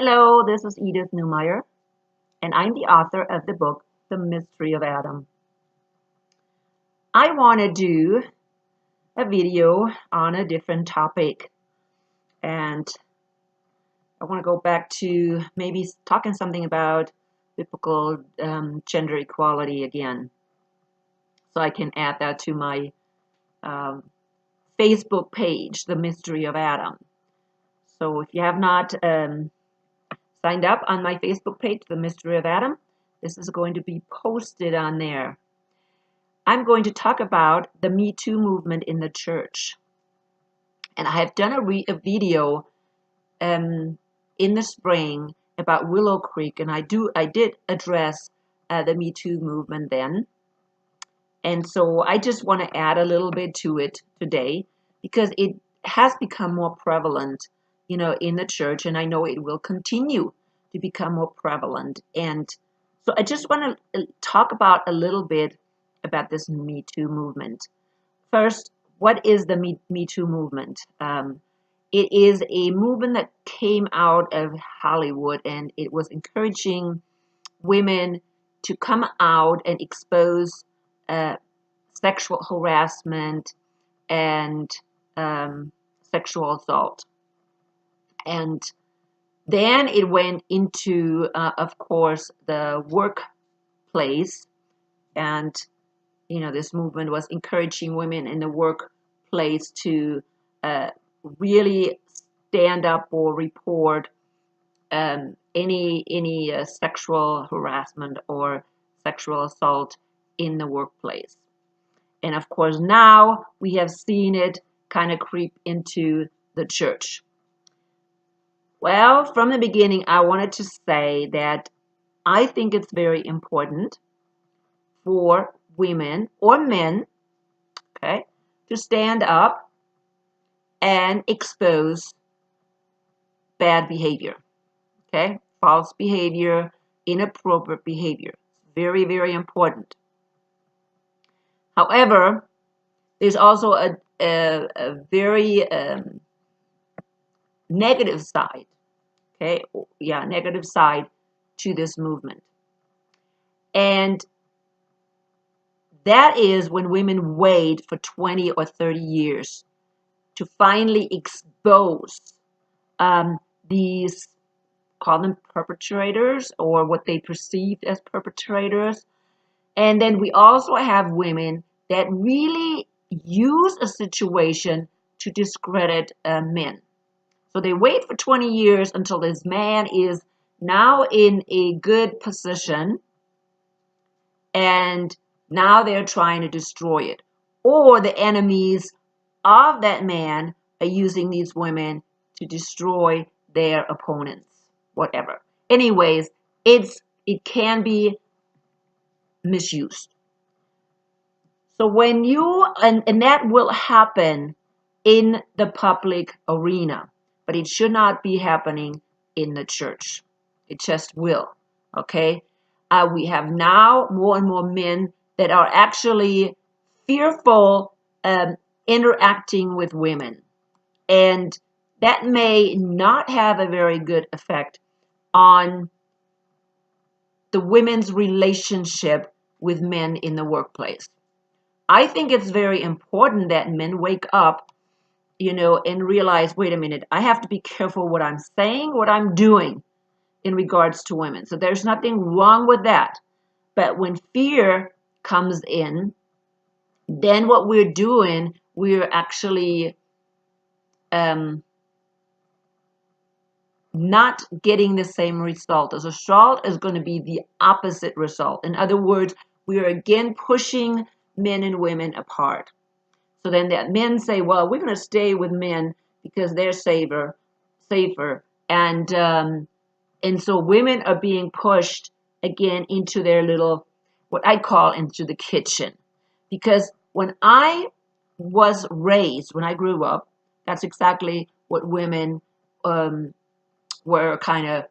Hello, this is Edith Neumeyer, and I'm the author of the book, The Mystery of Adam. I want to do a video on a different topic, and I want to go back to maybe talking something about biblical gender equality again. So I can add that to my Facebook page, The Mystery of Adam. So if you have not signed up on my Facebook page, The Mystery of Adam, this is going to be posted on there. I'm going to talk about the MeToo movement in the church. And I have done a video in the spring about Willow Creek, and I did address the MeToo movement then. And so I just want to add a little bit to it today because it has become more prevalent, in the church, and I know it will continue to become more prevalent. And so I just want to talk about a little bit about this MeToo movement. First, what is the MeToo movement? It is a movement that came out of Hollywood, and it was encouraging women to come out and expose sexual harassment and sexual assault. And then it went into, of course, the workplace. And, this movement was encouraging women in the workplace to really stand up or report any sexual harassment or sexual assault in the workplace. And of course, now we have seen it kind of creep into the church. Well, from the beginning, I wanted to say that I think it's very important for women or men, okay, to stand up and expose bad behavior, okay, false behavior, inappropriate behavior. Very, very important. However, there's also a very negative side, okay, yeah, negative side to this movement. And that is when women wait for 20 or 30 years to finally expose these, call them perpetrators, or what they perceived as perpetrators. And then we also have women that really use a situation to discredit men. So they wait for 20 years until this man is now in a good position, and now they're trying to destroy it. Or the enemies of that man are using these women to destroy their opponents, whatever. Anyways, it can be misused. So when and that will happen in the public arena, but it should not be happening in the church. It just will, okay? We have now more and more men that are actually fearful interacting with women. And that may not have a very good effect on the women's relationship with men in the workplace. I think it's very important that men wake up, and realize, wait a minute, I have to be careful what I'm saying, what I'm doing in regards to women. So there's nothing wrong with that. But when fear comes in, then what we're doing, we're actually not getting the same result. The result is going to be the opposite result. In other words, we are again pushing men and women apart. So then that men say, well, we're going to stay with men because they're safer. And so women are being pushed again into their little, what I call into the kitchen. Because when I was raised, when I grew up, that's exactly what women were kind of,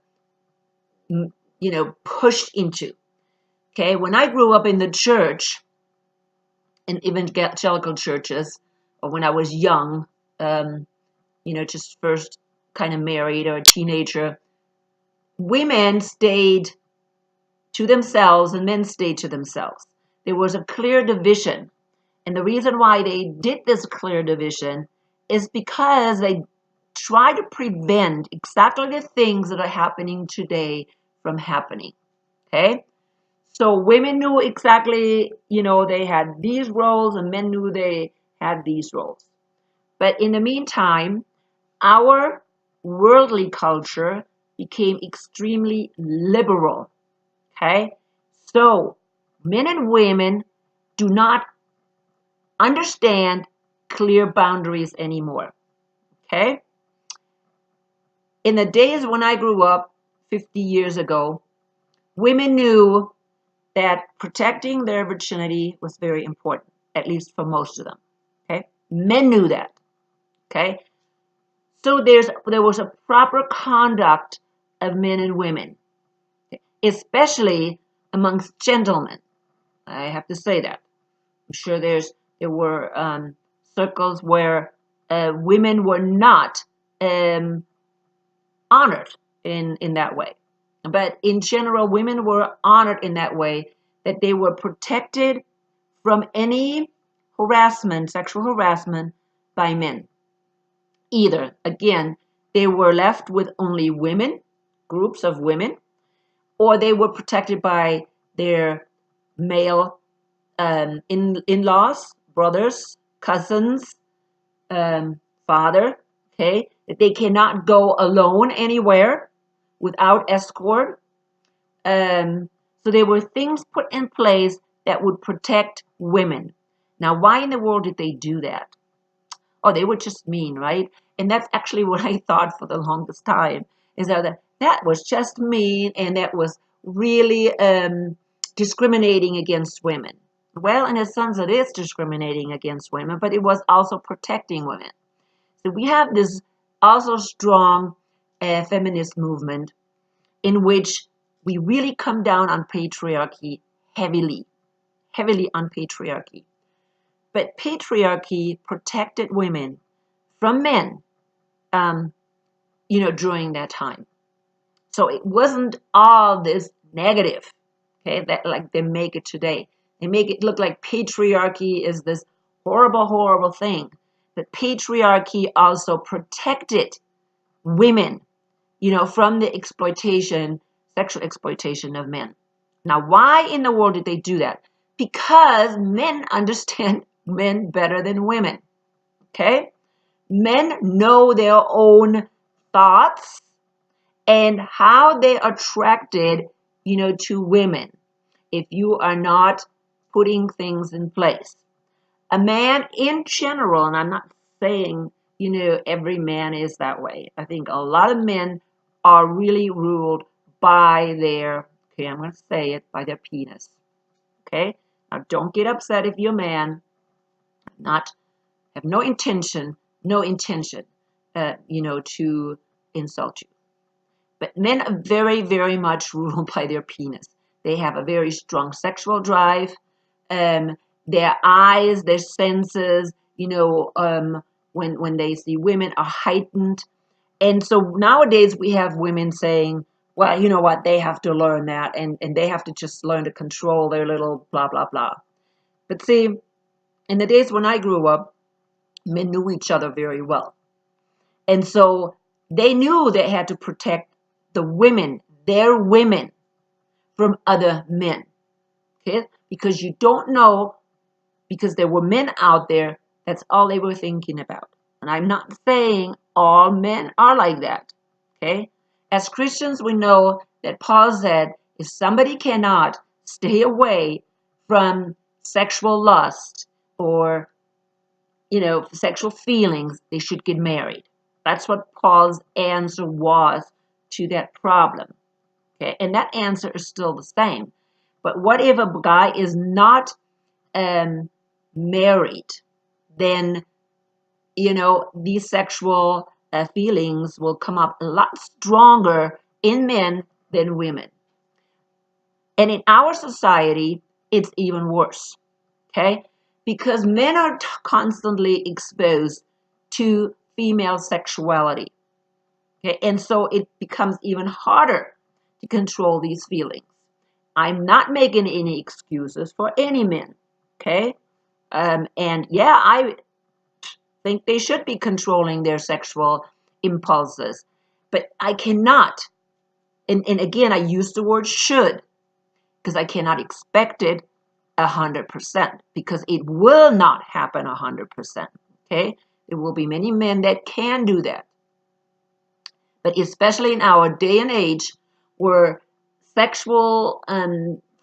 pushed into. Okay, when I grew up in the church, in evangelical churches, or when I was young, just first kind of married or a teenager, women stayed to themselves and men stayed to themselves. There was a clear division. And the reason why they did this clear division is because they try to prevent exactly the things that are happening today from happening. Okay? So women knew exactly, they had these roles and men knew they had these roles. But in the meantime, our worldly culture became extremely liberal. Okay? So men and women do not understand clear boundaries anymore. Okay? In the days when I grew up 50 years ago, women knew that protecting their virginity was very important, at least for most of them. Okay? Men knew that. Okay? So there was a proper conduct of men and women, especially amongst gentlemen. I have to say that. I'm sure there were circles where women were not honored in that way. But in general, women were honored in that way, that they were protected from any harassment, sexual harassment by men. Either, again, they were left with only women, groups of women, or they were protected by their male in-laws, brothers, cousins, father, okay? That they cannot go alone anywhere without escort. So there were things put in place that would protect women. Now, why in the world did they do that? Oh, they were just mean, right? And that's actually what I thought for the longest time, is that was just mean and that was really discriminating against women. Well, in a sense, it is discriminating against women, but it was also protecting women. So we have this also strong feminist movement in which we really come down on patriarchy heavily on patriarchy. But patriarchy protected women from men, during that time. So it wasn't all this negative, okay, that like they make it today. They make it look like patriarchy is this horrible, horrible thing. But patriarchy also protected women, from the sexual exploitation of men. Now, why in the world did they do that? Because men understand men better than women. Okay? Men know their own thoughts and how they are attracted, to women if you are not putting things in place. A man in general, and I'm not saying, every man is that way. I think a lot of men are really ruled by their, okay, I'm going to say it, by their penis. Okay? Now, don't get upset if you're a man. Have no intention, to insult you. But men are very, very much ruled by their penis. They have a very strong sexual drive. Their eyes, their senses, when they see women are heightened. And so nowadays we have women saying, well, you know what, they have to learn that and they have to just learn to control their little blah, blah, blah. But see, in the days when I grew up, men knew each other very well. And so they knew they had to protect the women, their women, from other men. Okay? Because you don't know, because there were men out there, that's all they were thinking about. And I'm not saying all men are like that. Okay? As Christians, we know that Paul said, if somebody cannot stay away from sexual lust or, sexual feelings, they should get married. That's what Paul's answer was to that problem. Okay? And that answer is still the same. But what if a guy is not married? Then, these sexual feelings will come up a lot stronger in men than women. And in our society, it's even worse. Okay? Because men are constantly exposed to female sexuality. Okay? And so it becomes even harder to control these feelings. I'm not making any excuses for any men, okay? And yeah, I think they should be controlling their sexual impulses, but I cannot, and again, I use the word should, because I cannot expect it 100%, because it will not happen 100%, okay? There will be many men that can do that. But especially in our day and age where sexual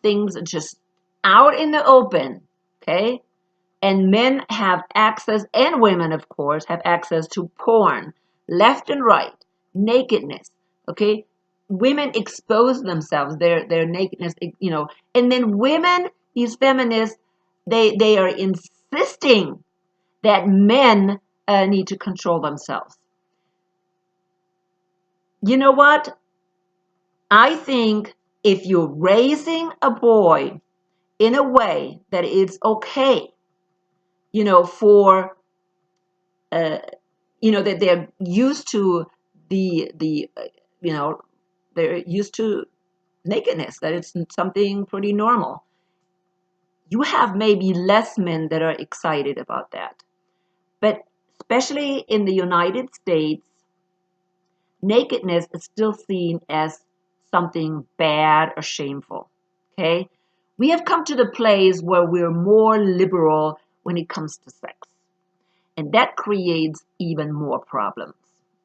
things are just out in the open, okay? And men have access, and women, of course, have access to porn, left and right, nakedness, okay? Women expose themselves, their nakedness, you know. And then women, these feminists, they are insisting that men need to control themselves. You know what? I think if you're raising a boy in a way that it's okay, you know, for you know, that they're used to you know, they're used to nakedness, that it's something pretty normal. You have maybe less men that are excited about that. But especially in the United States, nakedness is still seen as something bad or shameful. Okay? We have come to the place where we're more liberal when it comes to sex. And that creates even more problems.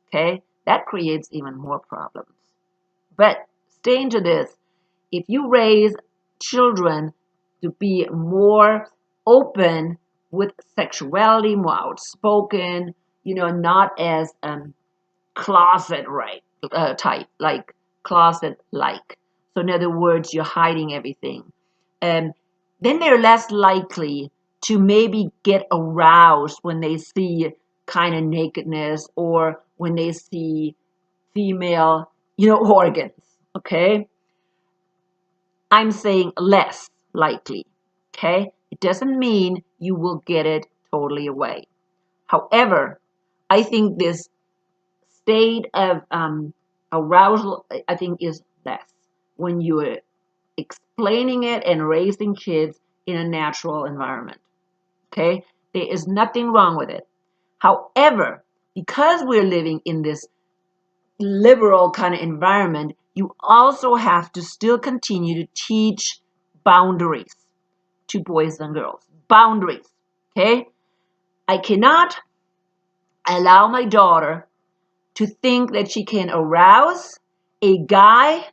Okay? That creates even more problems. But staying to this, if you raise children to be more open with sexuality, more outspoken, you know, not as closet right type, like closet like. So in other words, you're hiding everything. Then they're less likely to maybe get aroused when they see kind of nakedness or when they see female, you know, organs. Okay, I'm saying less likely. Okay, it doesn't mean you will get it totally away. However, I think this state of arousal, I think, is less when you're explaining it and raising kids in a natural environment. Okay? There is nothing wrong with it. However, because we're living in this liberal kind of environment, you also have to still continue to teach boundaries to boys and girls. Boundaries. Okay? I cannot allow my daughter to think that she can arouse a guy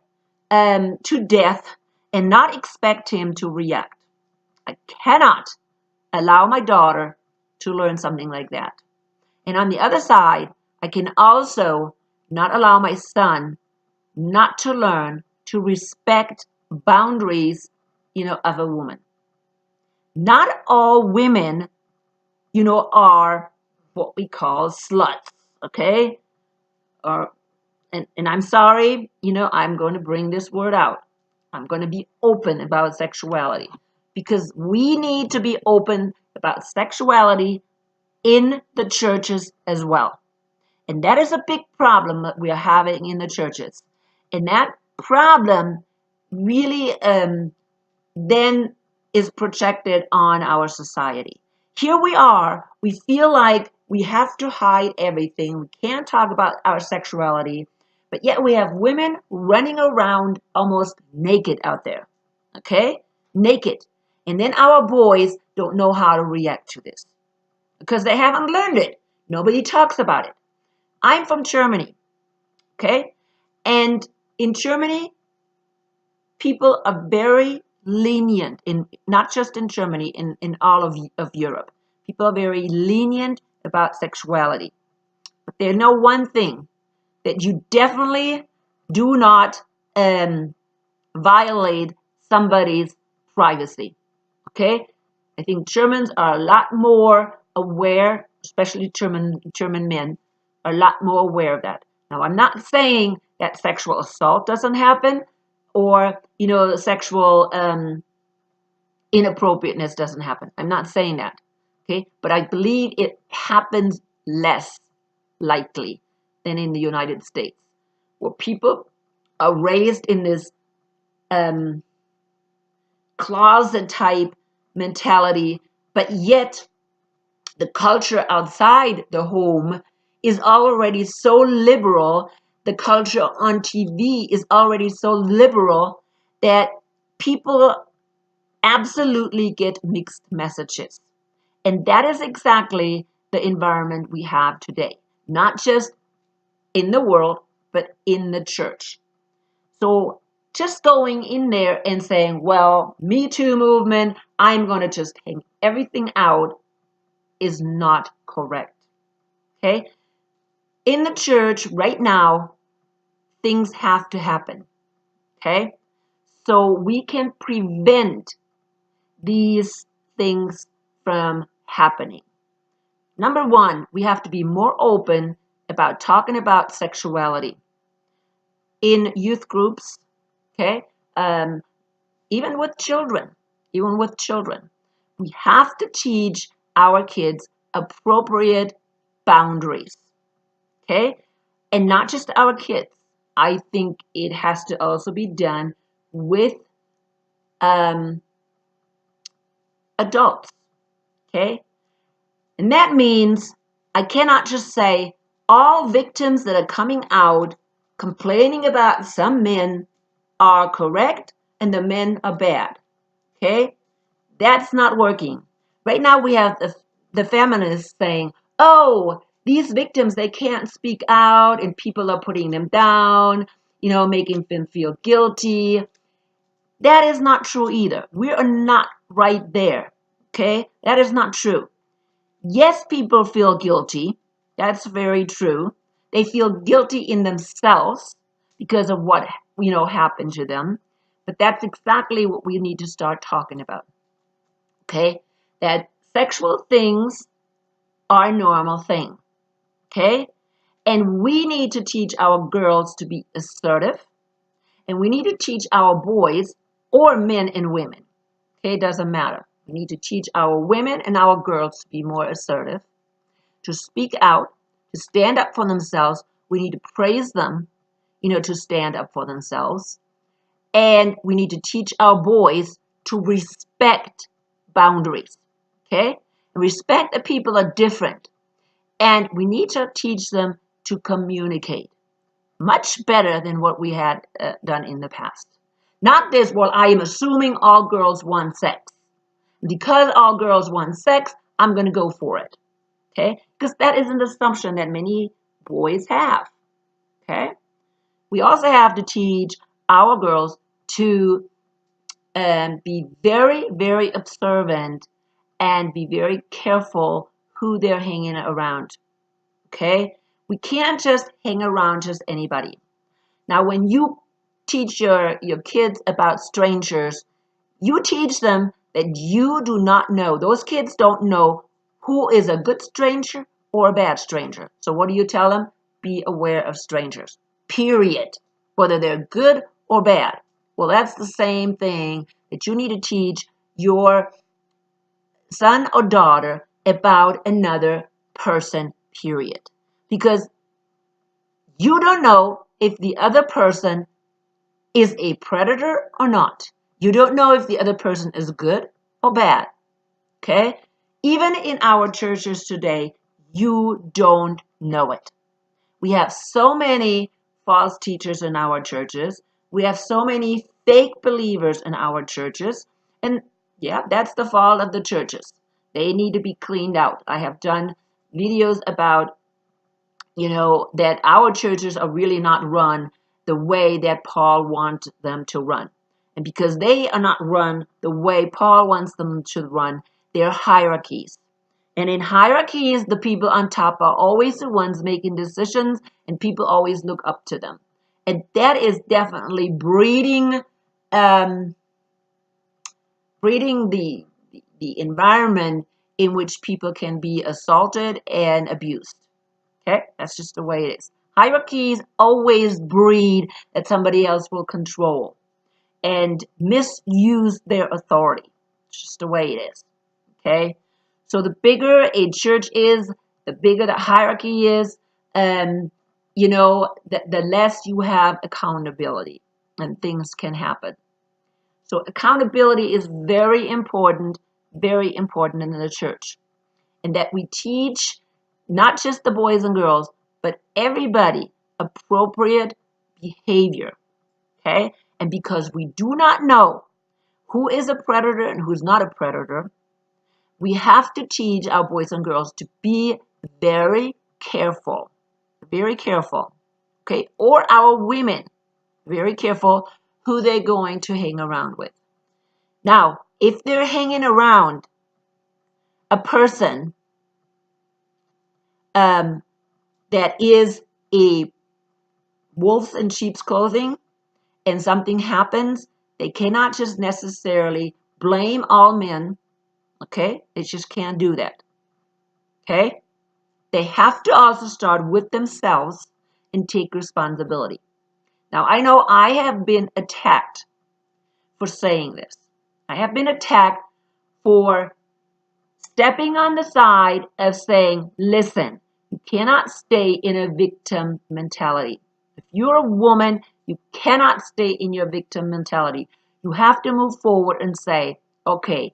to death and not expect him to react. I cannot allow my daughter to learn something like that. And on the other side, I can also not allow my son not to learn to respect boundaries, you know, of a woman. Not all women, you know, are what we call sluts, okay? Or and I'm sorry, you know, I'm going to bring this word out. I'm going to be open about sexuality because we need to be open about sexuality in the churches as well. And that is a big problem that we are having in the churches. And that problem really then is projected on our society. Here we are, we feel like we have to hide everything. We can't talk about our sexuality, but yet we have women running around almost naked out there. Okay? Naked. And then our boys don't know how to react to this because they haven't learned it. Nobody talks about it. I'm from Germany. Okay? And in Germany, people are very lenient, in not just in Germany, in all of Europe. People are very lenient about sexuality. But they know one thing, that you definitely do not violate somebody's privacy. Okay? I think Germans are a lot more aware, especially German men, are a lot more aware of that. Now, I'm not saying that sexual assault doesn't happen, or you know, sexual inappropriateness doesn't happen. I'm not saying that. Okay, but I believe it happens less likely than in the United States, where people are raised in this closet type mentality, but yet the culture outside the home is already so liberal. The culture on TV is already so liberal that people absolutely get mixed messages. And that is exactly the environment we have today, not just in the world, but in the church. So just going in there and saying, well, Me Too movement, I'm going to just hang everything out is not correct. Okay? In the church right now, things have to happen. Okay? So we can prevent these things from happening. Number one, we have to be more open about talking about sexuality in youth groups, okay? Even with children, we have to teach our kids appropriate boundaries, okay? And not just our kids. I think it has to also be done with adults, okay? And that means I cannot just say all victims that are coming out complaining about some men are correct and the men are bad. Okay? That's not working. Right now we have the feminists saying, oh, these victims, they can't speak out and people are putting them down, making them feel guilty. That is not true either. We are not right there. Okay? That is not true. Yes, people feel guilty. That's very true. They feel guilty in themselves because of what, happened to them. But that's exactly what we need to start talking about. Okay? That sexual things are a normal thing. Okay? And we need to teach our girls to be assertive. And we need to teach our boys, or men and women. Okay? It doesn't matter. We need to teach our women and our girls to be more assertive, to speak out, to stand up for themselves. We need to praise them, to stand up for themselves. And we need to teach our boys to respect boundaries, okay? Respect that people are different. And we need to teach them to communicate much better than what we had done in the past. Not this, well, I am assuming all girls want sex. Because all girls want sex, I'm going to go for it. Okay? Because that is an assumption that many boys have. Okay? We also have to teach our girls to be very, very observant and be very careful who they're hanging around. Okay? We can't just hang around just anybody. Now, when you teach your kids about strangers, you teach them that you do not know. Those kids don't know who is a good stranger or a bad stranger. So what do you tell them? Be aware of strangers. Period. Whether they're good or bad. Well, that's the same thing that you need to teach your son or daughter about another person, period. Because you don't know if the other person is a predator or not. You don't know if the other person is good or bad. Okay? Even in our churches today, you don't know it. We have so many false teachers in our churches. We have so many fake believers in our churches. And yeah, that's the fault of the churches. They need to be cleaned out. I have done videos about, that our churches are really not run the way that Paul wants them to run. And because they are not run the way Paul wants them to run, they're hierarchies. And in hierarchies, the people on top are always the ones making decisions, and people always look up to them. And that is definitely breeding the environment in which people can be assaulted and abused. Okay, that's just the way it is. Hierarchies always breed that somebody else will control and misuse their authority. It's just the way it is. Okay, so the bigger a church is, the bigger the hierarchy is, the less you have accountability and things can happen. So accountability is very important in the church. And that we teach not just the boys and girls, but everybody appropriate behavior. Okay? And because we do not know who is a predator and who's not a predator, we have to teach our boys and girls to be very careful. Very careful. Okay? Or our women, very careful who they're going to hang around with. Now, if they're hanging around a person that is a wolf in sheep's clothing and something happens, they cannot just necessarily blame all men. Okay? They just can't do that. Okay? They have to also start with themselves and take responsibility. Now, I know I have been attacked for saying this. I have been attacked for stepping on the side of saying, listen, you cannot stay in a victim mentality. If you're a woman, you cannot stay in your victim mentality. You have to move forward and say, okay,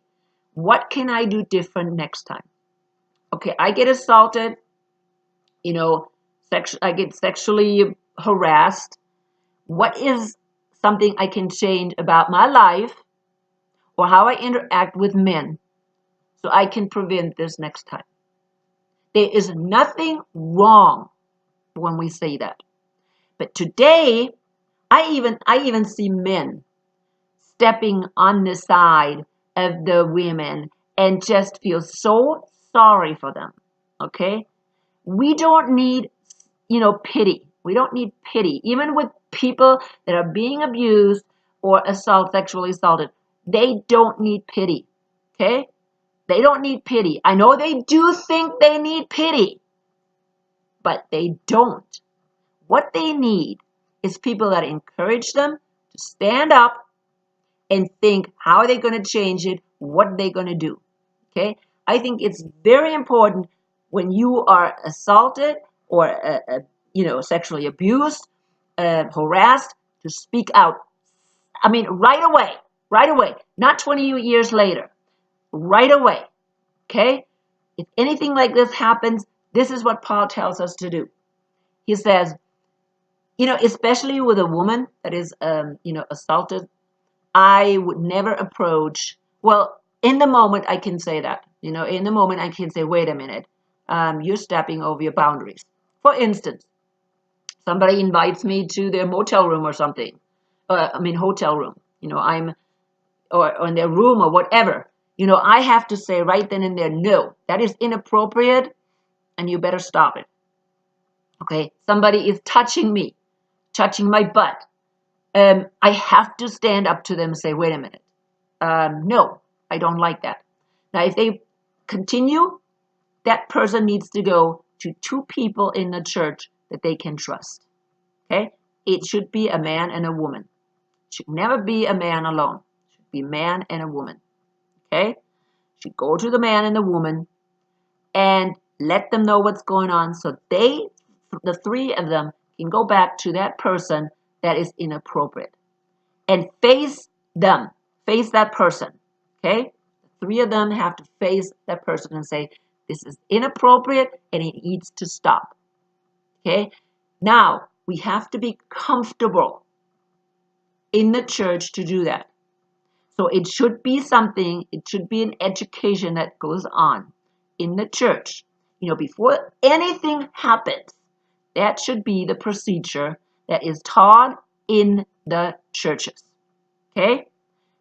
what can I do different next time? Okay, I get assaulted, I get sexually harassed. What is something I can change about my life or how I interact with men so I can prevent this next time? There is nothing wrong when we say that. But today, I even see men stepping on the side of the women and just feel so sorry for them. Okay? We don't need, pity. We don't need pity. Even with people that are being abused or sexually assaulted, they don't need pity. Okay? They don't need pity. I know they do think they need pity, but they don't. What they need is people that encourage them to stand up and think, how are they going to change it? What are they going to do? Okay? I think it's very important when you are assaulted or sexually abused, harassed, to speak out. I mean, right away, not 20 years later, right away. Okay? If anything like this happens, this is what Paul tells us to do. He says, especially with a woman that is, assaulted, I would never approach, well, in the moment I can say that, in the moment I can say, wait a minute, you're stepping over your boundaries. For instance, somebody invites me to their motel room or something, hotel room, or in their room or whatever, I have to say right then and there, no, that is inappropriate and you better stop it. Okay, somebody is touching me, touching my butt. I have to stand up to them and say, wait a minute. No, I don't like that. Now, if they continue, that person needs to go to two people in the church that they can trust. Okay? It should be a man and a woman. It should never be a man alone. It should be a man and a woman. Okay? It should go to the man and the woman and let them know what's going on so the three of them, can go back to that person that is inappropriate and face that person. Okay? The three of them have to face that person and say, this is inappropriate and it needs to stop. Okay? Now, we have to be comfortable in the church to do that. So it should be an education that goes on in the church. Before anything happens, that should be the procedure that is taught in the churches. Okay?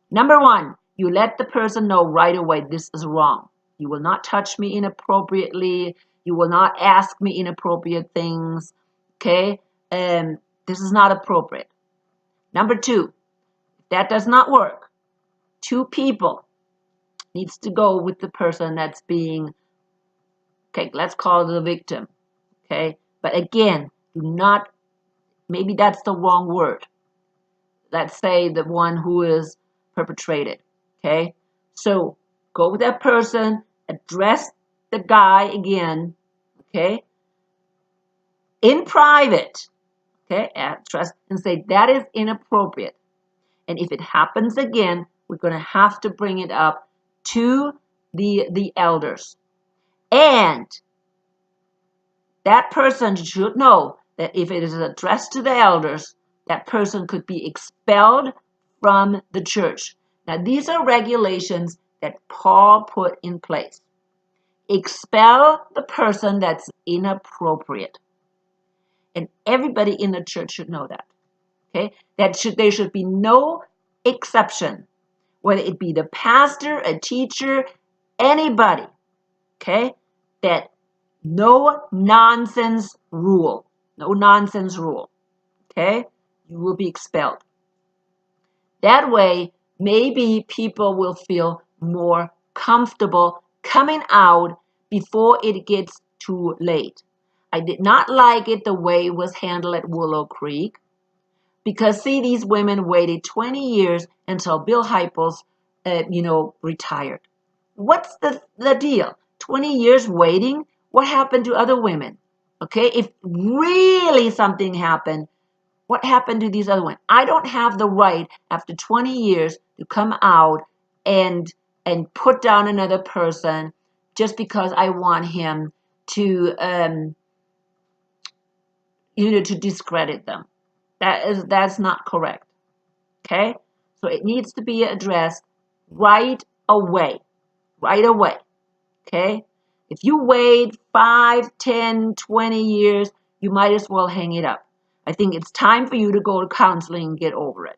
Number one, you let the person know right away this is wrong. You will not touch me inappropriately. You will not ask me inappropriate things. Okay? This is not appropriate. Number two, if that does not work, two people needs to go with the person that's being, okay, let's call it the victim. Okay? But again, do not, maybe that's the wrong word. Let's say the one who is perpetrated. Okay? So go with that person, address the guy again. Okay? in private, okay, address and say that is inappropriate. And if it happens again, we're going to have to bring it up to the elders. And that person should know that if it is addressed to the elders, that person could be expelled from the church. Now, these are regulations that Paul put in place. Expel the person that's inappropriate. And everybody in the church should know that. Okay? There should be no exception, whether it be the pastor, a teacher, anybody. Okay? That no nonsense rule. No nonsense rule. Okay? You will be expelled. That way, maybe people will feel more comfortable coming out before it gets too late. I did not like it the way it was handled at Willow Creek, because see, these women waited 20 years until Bill Hybels, retired. What's the deal? 20 years waiting? What happened to other women? Okay, if really something happened, what happened to these other women? I don't have the right after 20 years to come out and put down another person just because I want him to to discredit them. That's not correct. Okay? So it needs to be addressed right away. Right away. Okay? If you wait 5, 10, 20 years, you might as well hang it up. I think it's time for you to go to counseling and get over it.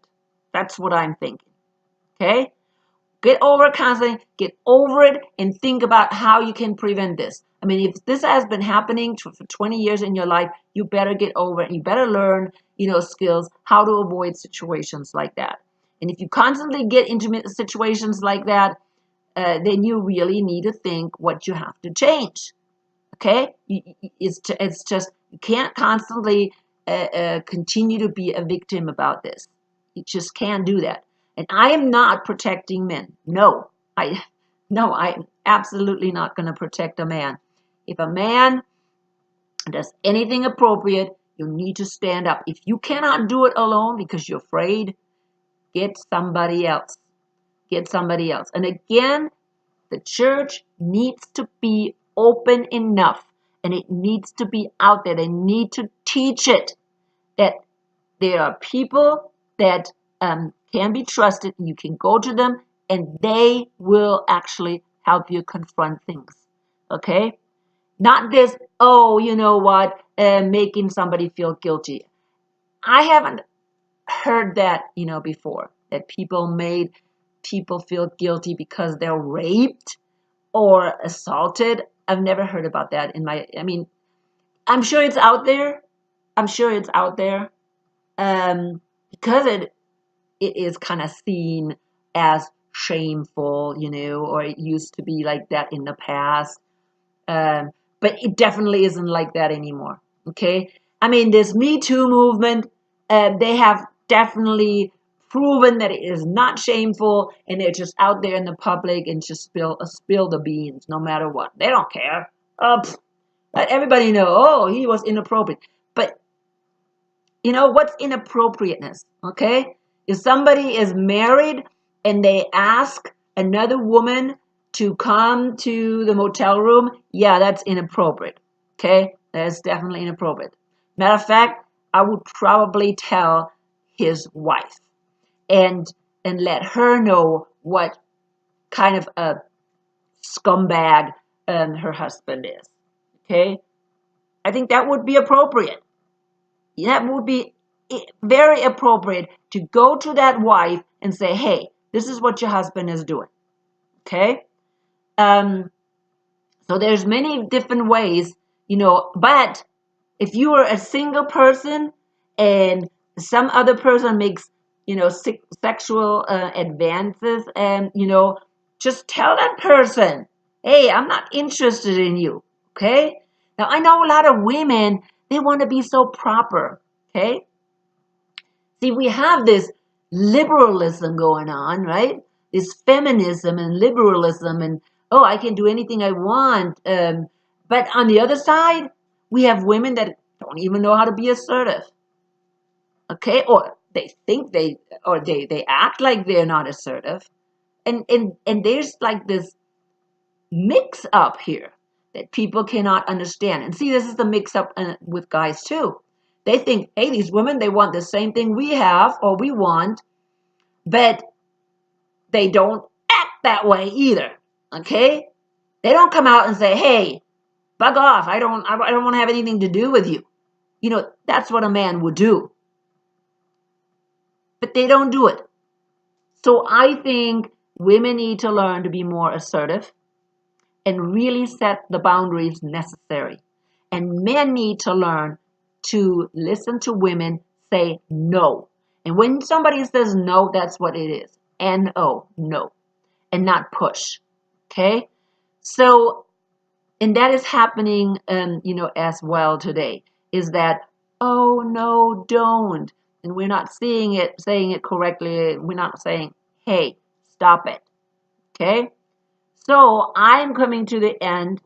That's what I'm thinking. Okay? Get over counseling, get over it, and think about how you can prevent this. I mean, if this has been happening for 20 years in your life, you better get over it. You better learn, skills, how to avoid situations like that. And if you constantly get into situations like that, then you really need to think what you have to change. Okay? It's just, you can't constantly continue to be a victim about this. You just can't do that. And I am not protecting men. No, I'm absolutely not going to protect a man. If a man does anything appropriate, you need to stand up. If you cannot do it alone because you're afraid, get somebody else. Get somebody else. And again, the church needs to be open enough, and it needs to be out there. They need to teach it that there are people that can be trusted. You can go to them, and they will actually help you confront things. Okay? Not this, making somebody feel guilty. I haven't heard that, before, that people made people feel guilty because they're raped or assaulted. I've never heard about that I'm sure it's out there. Because it is kind of seen as shameful, or it used to be like that in the past. But it definitely isn't like that anymore. Okay? I mean, this MeToo movement, they have definitely proven that it is not shameful, and they're just out there in the public and just spill the beans no matter what. They don't care. Let everybody know, oh, he was inappropriate. But what's inappropriateness? Okay? If somebody is married and they ask another woman to come to the motel room, yeah, that's inappropriate. Okay? That's definitely inappropriate. Matter of fact, I would probably tell his wife and let her know what kind of a scumbag her husband is. Okay? I think that would be appropriate. That would be very appropriate to go to that wife and say, hey, this is what your husband is doing. Okay? So there's many different ways, but if you are a single person and some other person makes, sexual advances, and, just tell that person, hey, I'm not interested in you. Okay? Now, I know a lot of women, they want to be so proper. Okay? See, we have this liberalism going on, right? This feminism and liberalism, and I can do anything I want. But on the other side, we have women that don't even know how to be assertive. Okay, or they think they act like they're not assertive. And there's like this mix up here that people cannot understand. And see, this is the mix up with guys too. They think, hey, these women, they want the same thing we have or we want, but they don't act that way either. Okay? They don't come out and say, hey, bug off. I don't want to have anything to do with you. You know, that's what a man would do. But they don't do it. So I think women need to learn to be more assertive and really set the boundaries necessary. And men need to learn to listen to women say no. And when somebody says no, that's what it is. N-O, no. And not push. Okay? So, and that is happening, as well today, is that, oh, no, don't. And we're not saying it correctly. We're not saying, hey, stop it. Okay? So I'm coming to the end,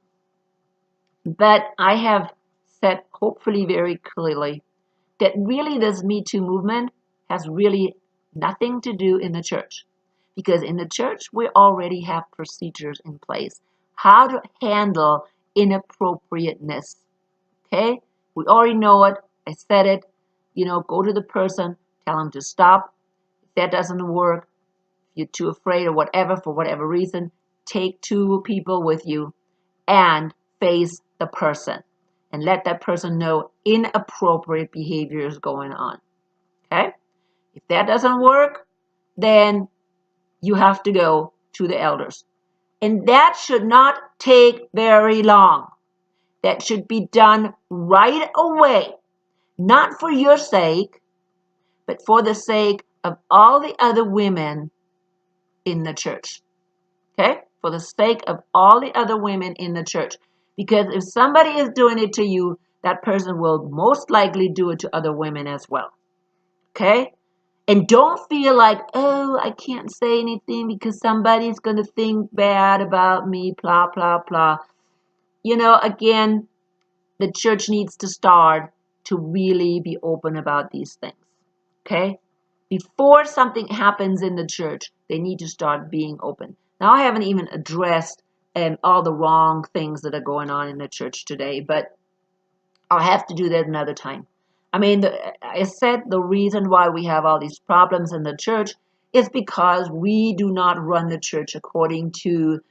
but I have said hopefully very clearly that really this Me Too movement has really nothing to do in the church. Because in the church, we already have procedures in place. How to handle inappropriateness. Okay? We already know it. I said it. Go to the person, tell them to stop. If that doesn't work, if you're too afraid or whatever, for whatever reason, take 2 people with you and face the person and let that person know inappropriate behavior is going on. Okay? If that doesn't work, then you have to go to the elders. And that should not take very long. That should be done right away. Not for your sake, but for the sake of all the other women in the church. Okay? For the sake of all the other women in the church. Because if somebody is doing it to you, that person will most likely do it to other women as well. Okay? And don't feel like, oh, I can't say anything because somebody's going to think bad about me, blah, blah, blah. Again, the church needs to start to really be open about these things. Okay? Before something happens in the church, they need to start being open. Now, I haven't even addressed all the wrong things that are going on in the church today, but I'll have to do that another time. I mean, I said the reason why we have all these problems in the church is because we do not run the church according to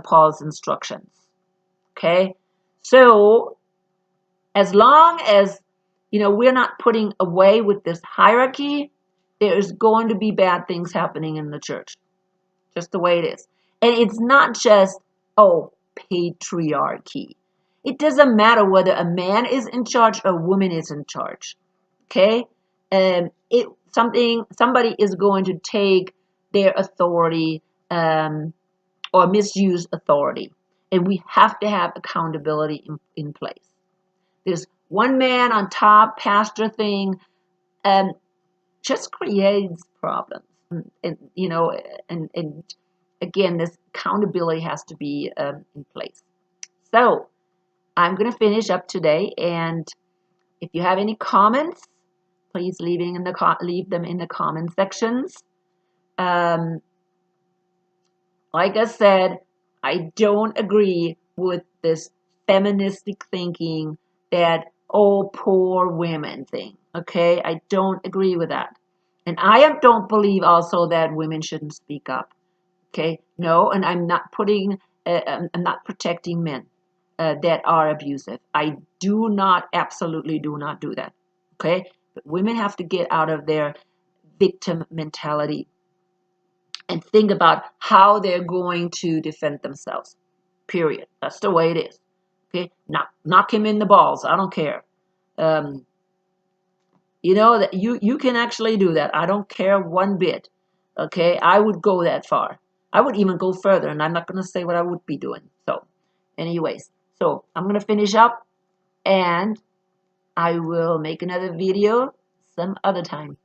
Paul's instructions. Okay? So, as long as, we're not putting away with this hierarchy, there's going to be bad things happening in the church. Just the way it is. And it's not just, patriarchy. It doesn't matter whether a man is in charge or a woman is in charge. Okay? Somebody is going to take their authority or misuse authority. And we have to have accountability in place. This one man on top pastor thing just creates problems. And again, this accountability has to be in place. So I'm going to finish up today, and if you have any comments, please leave them in the comment sections. Like I said, I don't agree with this feministic thinking that, poor women thing. Okay, I don't agree with that. And I don't believe also that women shouldn't speak up. Okay, no, and I'm not protecting men that are abusive. I absolutely do not do that. Okay, but women have to get out of their victim mentality and think about how they're going to defend themselves. Period. That's the way it is. Okay, knock him in the balls. I don't care. That you can actually do that. I don't care one bit. Okay, I would go that far. I would even go further, and I'm not going to say what I would be doing. So, anyways, I'm going to finish up, and I will make another video some other time.